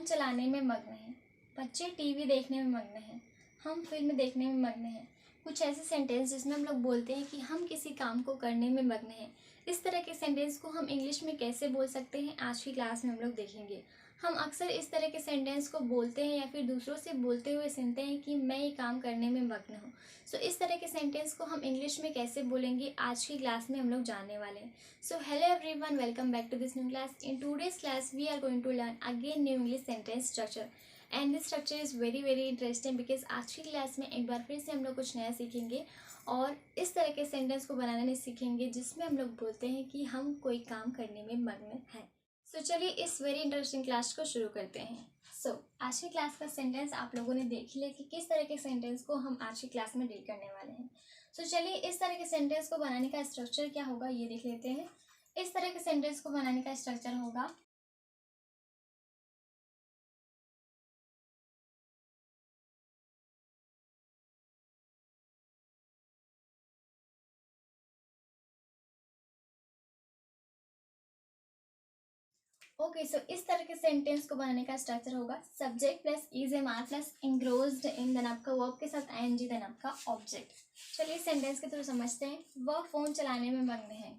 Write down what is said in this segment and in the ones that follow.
चलाने में मग्न हैं, बच्चे टीवी देखने में मग्न हैं, हम फिल्म देखने में मग्न हैं। कुछ ऐसे सेंटेंस जिसमें हम लोग बोलते हैं कि हम किसी काम को करने में मग्न हैं। इस तरह के सेंटेंस को हम इंग्लिश में कैसे बोल सकते हैं, आज की क्लास में हम लोग देखेंगे। हम अक्सर इस तरह के सेंटेंस को बोलते हैं या फिर दूसरों से बोलते हुए सुनते हैं कि मैं ये काम करने में मग्न हूँ। सो इस तरह के सेंटेंस को हम इंग्लिश में कैसे बोलेंगे, आज की क्लास में हम लोग जानने वाले हैं। So hello everyone, welcome back to this new class. In today's class, we are going to learn again new English sentence structure. And this structure is very interesting because आज की क्लास में एक बार फिर से हम लोग कुछ नया सीखेंगे और इस तरह के सेंटेंस को बनाने में सीखेंगे जिसमें हम लोग बोलते हैं कि हम कोई काम करने में मग्न हैं। So चलिए इस वेरी इंटरेस्टिंग क्लास को शुरू करते हैं। आज की क्लास का सेंटेंस आप लोगों ने देख लिया कि किस तरह के सेंटेंस को हम आज की क्लास में डील करने वाले हैं। चलिए इस तरह के सेंटेंस को बनाने का स्ट्रक्चर क्या होगा ये देख लेते हैं। इस तरह के सेंटेंस को बनाने का स्ट्रक्चर होगा इस तरह के सेंटेंस को बनाने का स्ट्रक्चर होगा subject plus is plus engrossed in, then आपका वर्ब के साथ ing, देन आपका ऑब्जेक्ट। चलिए सेंटेंस के थ्रू समझते हैं। वह फोन चलाने में मग्न है।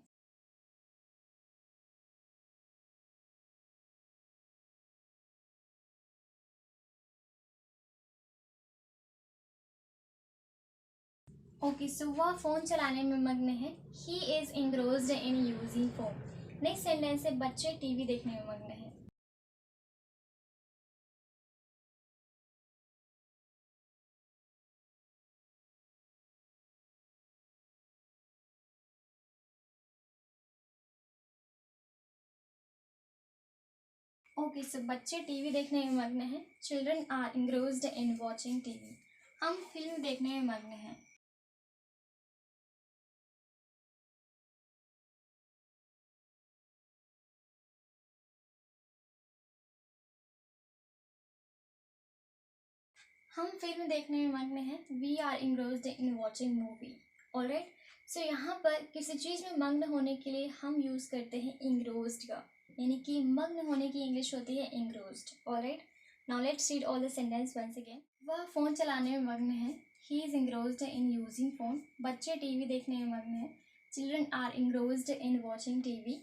वह फोन चलाने में मग्न है। He is engrossed in using phone. Next sentence है बच्चे टीवी देखने में मग्न है। बच्चे टीवी देखने में मग्न हैं। Children are engrossed in watching TV. हम फिल्म देखने में मग्न हैं। हम फिल्म देखने में मग्न हैं। We are engrossed in watching movie. Alright, so यहाँ पर किसी चीज़ में मग्न होने के लिए हम यूज़ करते हैं engrossed का, यानी कि मग्न होने की इंग्लिश होती है engrossed। Alright, now let's read all the sentence once again. वह फ़ोन चलाने में मग्न है। He is engrossed in using phone. बच्चे टीवी देखने में मग्न हैं। Children are engrossed in watching TV.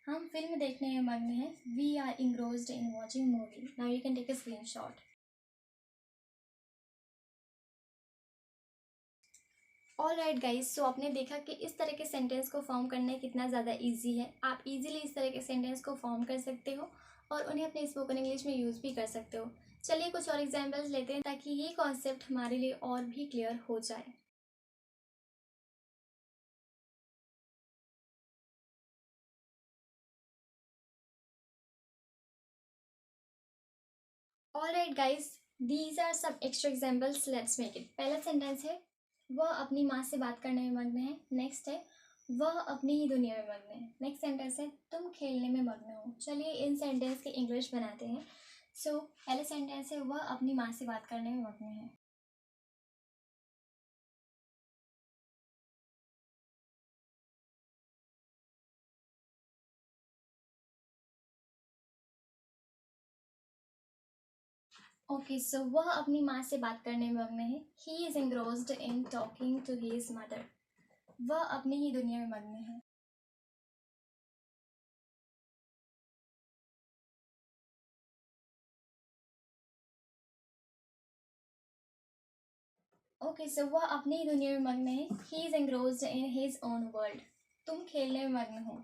हम फिल्म देखने में मग्न हैं। We are engrossed in watching movie. Now you can take a screenshot. All right guys, so आपने देखा कि इस तरह के सेंटेंस को फॉर्म करना कितना ज़्यादा इजी है। आप इजीली इस तरह के सेंटेंस को फॉर्म कर सकते हो और उन्हें अपने स्पोकन इंग्लिश में यूज़ भी कर सकते हो। चलिए कुछ और एग्जांपल्स लेते हैं ताकि ये कॉन्सेप्ट हमारे लिए और भी क्लियर हो जाए। All right guys, these are some extra examples, let's make it. पहला सेंटेंस है वह अपनी माँ से बात करने में मग्न है। नेक्स्ट है वह अपनी ही दुनिया में मग्न है। नेक्स्ट सेंटेंस है तुम खेलने में मग्न हो। चलिए इन सेंटेंस के इंग्लिश बनाते हैं। पहले सेंटेंस है वह अपनी माँ से बात करने में मग्न है। वह अपनी माँ से बात करने में मग्न है। He is engrossed in talking to his mother. वह अपनी ही दुनिया में मग्न है। वह अपनी ही दुनिया में मग्न है। He is engrossed in his own world। तुम खेलने में मग्न हो।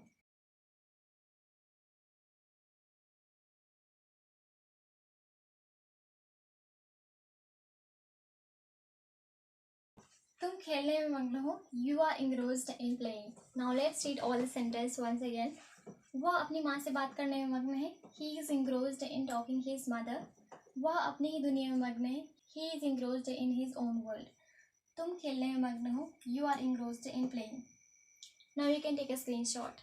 तुम खेलने में मग्न हो। You are engrossed in playing. Now let's read all the sentence once again. वह अपनी माँ से बात करने में मग्न है। He is engrossed in talking his mother. वह अपनी ही दुनिया में मग्न है। He is engrossed in his own world। तुम खेलने में मग्न हो। You are engrossed in playing. Now you can take a screenshot.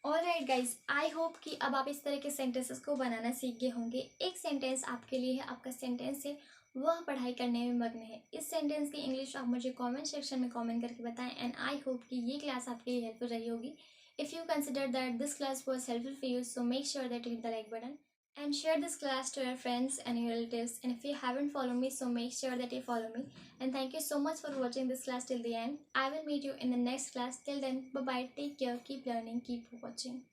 Alright guys, I hope कि अब आप इस तरह के सेंटेंसेस को बनाना सीख गए होंगे। एक सेंटेंस आपके लिए है, आपका सेंटेंस है वह पढ़ाई करने में मग्न है। इस सेंटेंस की इंग्लिश आप मुझे कमेंट सेक्शन में कमेंट करके बताएं एंड आई होप कि ये क्लास आपके लिए हेल्पफुल रही होगी। If you consider that this class was helpful for you, so make sure that you hit the like button and share this class to your friends and your relatives. And if you haven't followed me, so make sure that you follow me. And thank you so much for watching this class till the end. I will meet you in the next class. Till then, bye bye, take care, keep learning, keep watching.